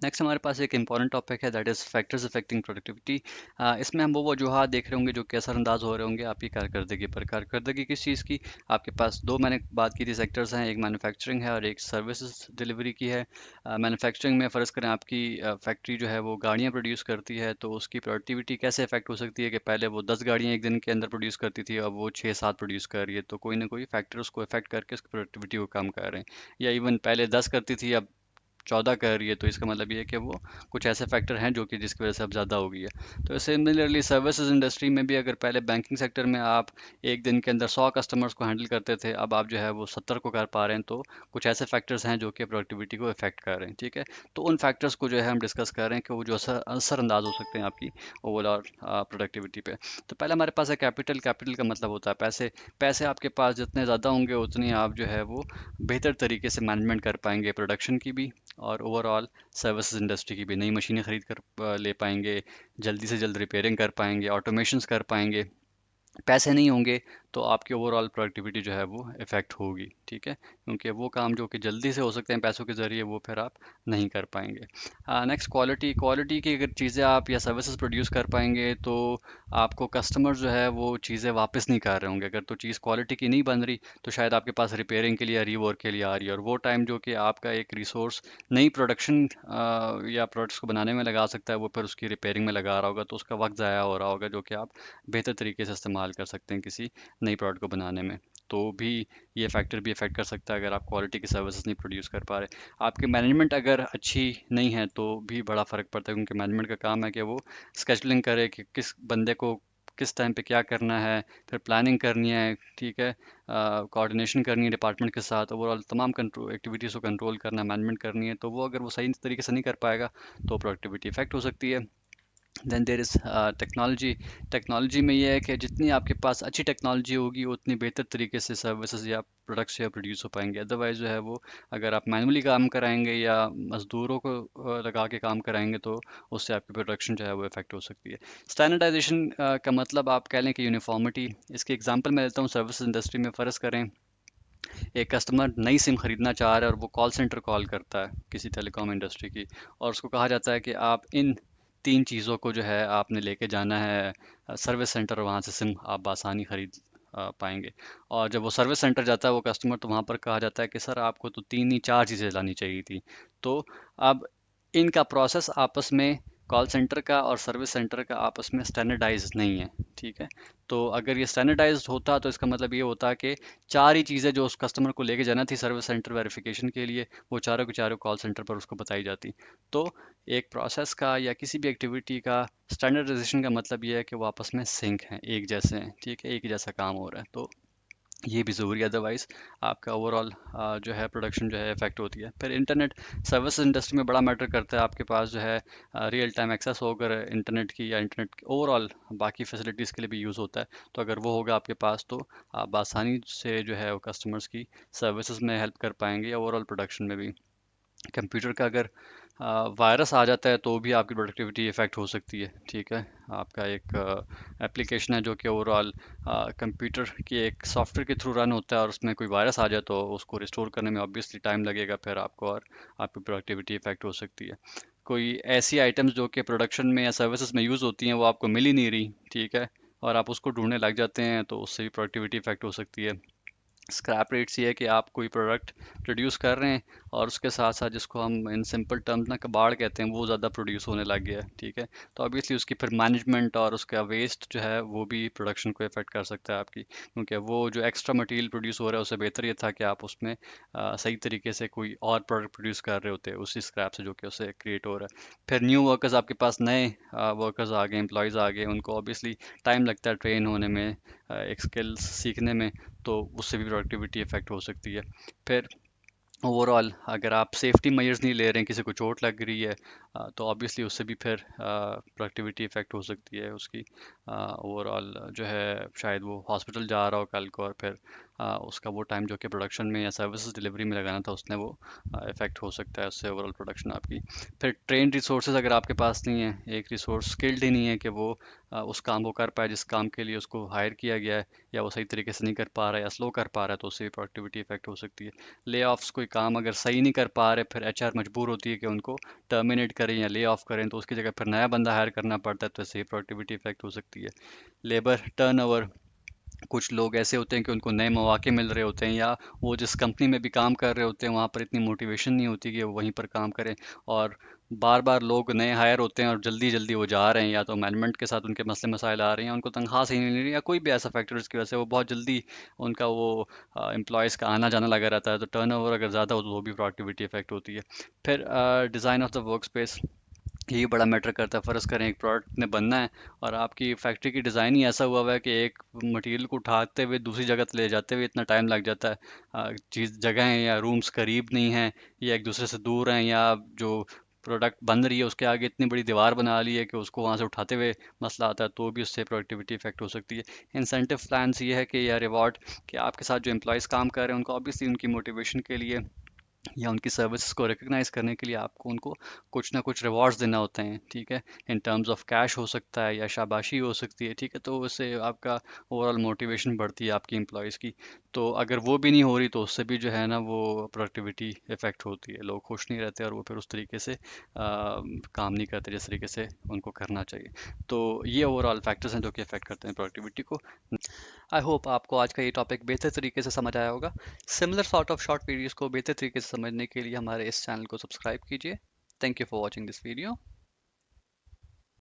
Next हमारे पास एक important topic है, that is factors affecting productivity. इसमें हम वो वजूहात देख रहे होंगे जो कि असरअंदाज हो रहे होंगे आपकी कारकर्दगी पर। कारकर्दगी किस चीज़ की? आपके पास दो, मैंने बात की थी, सेक्टर्स हैं, एक मैन्युफैक्चरिंग है और एक सर्विसेज डिलीवरी की है। मैन्युफैक्चरिंग में फ़र्ज़ करें आपकी फैक्ट्री जो है वो गाड़ियाँ प्रोड्यूस करती है, तो उसकी प्रोडक्टिविटी कैसे अफेक्ट हो सकती है कि पहले वो 10 गाड़ियाँ एक दिन के अंदर प्रोड्यूस करती थी, अब वो 6-7 प्रोड्यूस कर रही है। तो कोई ना कोई फैक्टर उसको अफेक्ट करके उसकी प्रोडक्टिविटी को कम कर रहे हैं। या इवन पहले 10 करती थी, अब 14 कर रही है, तो इसका मतलब ये है कि वो कुछ ऐसे फैक्टर हैं जो कि जिसकी वजह से अब ज़्यादा हो गई है। तो सिमिलरली सर्विसेज इंडस्ट्री में भी अगर पहले बैंकिंग सेक्टर में आप एक दिन के अंदर 100 कस्टमर्स को हैंडल करते थे, अब आप जो है वो 70 को कर पा रहे हैं, तो कुछ ऐसे फैक्टर्स हैं जो कि प्रोडक्टिविटी को इफेक्ट कर रहे हैं। ठीक है, तो उन फैक्टर्स को जो है हम डिस्कस कर रहे हैं कि वो जो असरअंदाज हो सकते हैं आपकी ओवरऑल प्रोडक्टिविटी पे। तो पहले हमारे पास है कैपिटल। कैपिटल का मतलब होता है पैसे। पैसे आपके पास जितने ज़्यादा होंगे उतनी आप जो है वो बेहतर तरीके से मैनेजमेंट कर पाएंगे प्रोडक्शन की भी, और ओवरऑल सर्विसेज इंडस्ट्री की भी। नई मशीनें खरीद कर ले पाएंगे, जल्दी से जल्द रिपेयरिंग कर पाएंगे, ऑटोमेशंस कर पाएंगे। पैसे नहीं होंगे तो आपकी ओवरऑल प्रोडक्टिविटी जो है वो इफ़ेक्ट होगी। ठीक है, क्योंकि वो काम जो कि जल्दी से हो सकते हैं पैसों के ज़रिए, वो फिर आप नहीं कर पाएंगे। Next quality. क्वालिटी की अगर चीज़ें आप या सर्विसेज प्रोड्यूस कर पाएंगे तो आपको कस्टमर जो है वो चीज़ें वापस नहीं कर रहे होंगे। अगर तो चीज़ क्वालिटी की नहीं बन रही तो शायद आपके पास रिपेयरिंग के लिए या रीवर्क के लिए आ रही है, और वो टाइम जो कि आपका एक रिसोर्स नई प्रोडक्शन या प्रोडक्ट्स को बनाने में लगा सकता है, वो फिर उसकी रिपेयरिंग में लगा रहा होगा, तो उसका वक्त ज़ाया हो रहा होगा जो कि आप बेहतर तरीके से इस्तेमाल कर सकते हैं किसी नई प्रोडक्ट को बनाने में। तो भी ये फैक्टर भी इफेक्ट कर सकता है अगर आप क्वालिटी की सर्विसेज नहीं प्रोड्यूस कर पा रहे। आपकी मैनेजमेंट अगर अच्छी नहीं है तो भी बड़ा फ़र्क पड़ता है, क्योंकि मैनेजमेंट का काम है कि वो स्केजुलिंग करे कि किस बंदे को किस टाइम पे क्या करना है, फिर प्लानिंग करनी है। ठीक है, कोऑर्डिनेशन करनी है डिपार्टमेंट के साथ, ओवरऑल तमाम कंट्रोल एक्टिविटीज़ को कंट्रोल करना, मैनेजमेंट करनी है। तो वो अगर वो सही तरीके से नहीं कर पाएगा तो प्रोडक्टिविटी इफेक्ट हो सकती है। Then there is technology. Technology में ये है कि जितनी आपके पास अच्छी टेक्नोलॉजी होगी उतनी बेहतर तरीके से सर्विसेज या प्रोडक्ट्स या प्रोड्यूस हो पाएंगे। अदरवाइज़ जो है वो, अगर आप मैनुअली काम कराएंगे या मज़दूरों को लगा के काम कराएंगे, तो उससे आपकी प्रोडक्शन जो है वो इफेक्ट हो सकती है। स्टैंडर्डाइजेशन का मतलब आप कह लें कि यूनिफॉर्मिटी। इसकी एग्जांपल मैं लेता हूँ, सर्विस इंडस्ट्री में फ़र्ज़ करें एक कस्टमर नई सिम खरीदना चाह रहा है और वो कॉल सेंटर कॉल करता है किसी टेलीकॉम इंडस्ट्री की, और उसको कहा जाता है कि आप इन 3 चीज़ों को जो है आपने लेके जाना है सर्विस सेंटर, और वहाँ से सिम आप बासानी खरीद पाएंगे। और जब वो सर्विस सेंटर जाता है वो कस्टमर, तो वहाँ पर कहा जाता है कि सर आपको तो 3 ही 4 चीज़ें लानी चाहिए थी। तो अब इनका प्रोसेस आपस में, कॉल सेंटर का और सर्विस सेंटर का आपस में स्टैंडर्डाइज नहीं है। ठीक है, तो अगर ये स्टैंडर्डाइज्ड होता तो इसका मतलब ये होता कि 4 ही चीज़ें जो उस कस्टमर को लेके जाना थी सर्विस सेंटर वेरिफिकेशन के लिए, वो चारों की चारों कॉल सेंटर पर उसको बताई जाती। तो एक प्रोसेस का या किसी भी एक्टिविटी का स्टैंडर्डाइजेशन का मतलब ये है कि वो आपस में सिंक हैं, एक जैसे हैं। ठीक है, एक ही जैसा काम हो रहा है, तो ये भी ज़रूरी है। अदरवाइज़ आपका ओवरऑल जो है प्रोडक्शन जो है इफेक्ट होती है। फिर इंटरनेट। सर्विस इंडस्ट्री में बड़ा मैटर करता है आपके पास जो है रियल टाइम एक्सेस हो, अगर इंटरनेट की या इंटरनेट ओवरऑल बाकी फैसिलिटीज़ के लिए भी यूज़ होता है, तो अगर वो होगा आपके पास तो आप आसानी से जो है वो कस्टमर्स की सर्विसेज में हेल्प कर पाएंगे या ओवरऑल प्रोडक्शन में भी। कंप्यूटर का अगर वायरस आ जाता है तो भी आपकी प्रोडक्टिविटी इफ़ेक्ट हो सकती है। ठीक है, आपका एक एप्लीकेशन है जो कि ओवरऑल कंप्यूटर की एक सॉफ्टवेयर के थ्रू रन होता है, और उसमें कोई वायरस आ जाए तो उसको रिस्टोर करने में ऑब्वियसली टाइम लगेगा फिर आपको, और आपकी प्रोडक्टिविटी इफ़ेक्ट हो सकती है। कोई ऐसी आइटम्स जो कि प्रोडक्शन में या सर्विसेज में यूज़ होती हैं वो आपको मिल ही नहीं रही। ठीक है, और आप उसको ढूंढने लग जाते हैं, तो उससे भी प्रोडक्टिविटी इफ़ेक्ट हो सकती है। स्क्रैप रेट्स ये है कि आप कोई प्रोडक्ट प्रोड्यूस कर रहे हैं और उसके साथ साथ, जिसको हम इन सिंपल टर्म्स ना कबाड़ कहते हैं, वो ज़्यादा प्रोड्यूस होने लग गया है। ठीक है, तो ऑब्वियसली उसकी फिर मैनेजमेंट और उसका वेस्ट जो है वो भी प्रोडक्शन को इफेक्ट कर सकता है आपकी, क्योंकि वो जो एक्स्ट्रा मटेरियल प्रोड्यूस हो रहा है उससे बेहतर ये था कि आप उसमें सही तरीके से कोई और प्रोडक्ट प्रोड्यूस कर रहे होते हैं उसी स्क्रैप से जो कि उससे क्रिएट हो रहा है। फिर न्यू वर्कर्स, आपके पास नए वर्कर्स आ गए, एम्प्लॉयज़ आ गए, उनको ऑब्वियसली टाइम लगता है ट्रेन होने में, एक स्किल्स सीखने में, तो उससे भी प्रोडक्टिविटी इफ़ेक्ट हो सकती है। फिर ओवरऑल अगर आप सेफ्टी मेजर्स नहीं ले रहे हैं, किसी को चोट लग रही है, तो ऑब्वियसली उससे भी फिर प्रोडक्टिविटी इफ़ेक्ट हो सकती है उसकी। ओवरऑल जो है शायद वो हॉस्पिटल जा रहा हो कल को, और फिर उसका वो टाइम जो कि प्रोडक्शन में या सर्विसेज डिलीवरी में लगाना था उसने वो इफ़ेक्ट हो सकता है उससे ओवरऑल प्रोडक्शन आपकी। फिर ट्रेन रिसोर्सेज अगर आपके पास नहीं है, एक रिसोर्स स्किल्ड ही नहीं है कि वो उस काम को कर पाए जिस काम के लिए उसको हायर किया गया है, या वो सही तरीके से नहीं कर पा रहा है या स्लो कर पा रहा है, तो उससे भी प्रोडक्टिविटी इफेक्ट हो सकती है। ले ऑफ्स, कोई काम अगर सही नहीं कर पा रहे, फिर एचआर मजबूर होती है कि उनको टर्मिनेट करें या ले ऑफ करें, तो उसकी जगह फिर नया बंदा हायर करना पड़ता है, तो इससे भी प्रोडक्टिविटी इफेक्ट हो सकती है। लेबर टर्नओवर, कुछ लोग ऐसे होते हैं कि उनको नए मौके मिल रहे होते हैं, या वो जिस कंपनी में भी काम कर रहे होते हैं वहाँ पर इतनी मोटिवेशन नहीं होती कि वो वहीं पर काम करें, और बार बार लोग नए हायर होते हैं और जल्दी जल्दी वो जा रहे हैं, या तो मैनेजमेंट के साथ उनके मसले मसाइल आ रहे हैं, उनको तनख्वाह सही नहीं मिल रही, या कोई भी ऐसा फैक्टर जिसकी वजह से वो बहुत जल्दी उनका वो एम्प्लॉयज़ का आना जाना लगा रहता है, तो टर्नओवर अगर ज़्यादा हो तो वो भी प्रोडक्टिविटी इफेक्ट होती है। फिर design of the work space, ये बड़ा मैटर करता है। फ़र्ज़ करें एक प्रोडक्ट ने बनना है और आपकी फैक्ट्री की डिज़ाइन ही ऐसा हुआ है कि एक मटेरियल को उठाते हुए दूसरी जगह ले जाते हुए इतना टाइम लग जाता है, चीज़ जगहें या रूम्स करीब नहीं हैं, या एक दूसरे से दूर हैं, या जो प्रोडक्ट बन रही है उसके आगे इतनी बड़ी दीवार बना ली है कि उसको वहाँ से उठाते हुए मसला आता है, तो भी उससे प्रोडक्टिविटी इफेक्ट हो सकती है। इंसेंटिव प्लान्स ये है कि, या रिवॉर्ड, कि आपके साथ जो एम्प्लॉयज़ काम कर रहे हैं उनको ऑब्वियसली उनकी मोटिवेशन के लिए या उनकी सर्विसेज को रिकग्नाइज करने के लिए आपको उनको कुछ ना कुछ रिवॉर्ड्स देना होते हैं, ठीक है। इन टर्म्स ऑफ कैश हो सकता है या शाबाशी हो सकती है, ठीक है, तो उससे आपका ओवरऑल मोटिवेशन बढ़ती है आपकी एम्प्लॉयज़ की। तो अगर वो भी नहीं हो रही तो उससे भी जो है ना वो प्रोडक्टिविटी इफेक्ट होती है, लोग खुश नहीं रहते और वो फिर उस तरीके से काम नहीं करते जिस तरीके से उनको करना चाहिए। तो ये ओवरऑल फैक्टर्स हैं जो कि इफेक्ट करते हैं प्रोडक्टिविटी को। आई होप आपको आज का ये टॉपिक बेहतर तरीके से समझ आया होगा। Similar sort of short videos को बेहतर तरीके से समझने के लिए हमारे इस चैनल को सब्सक्राइब कीजिए। Thank you for watching this video.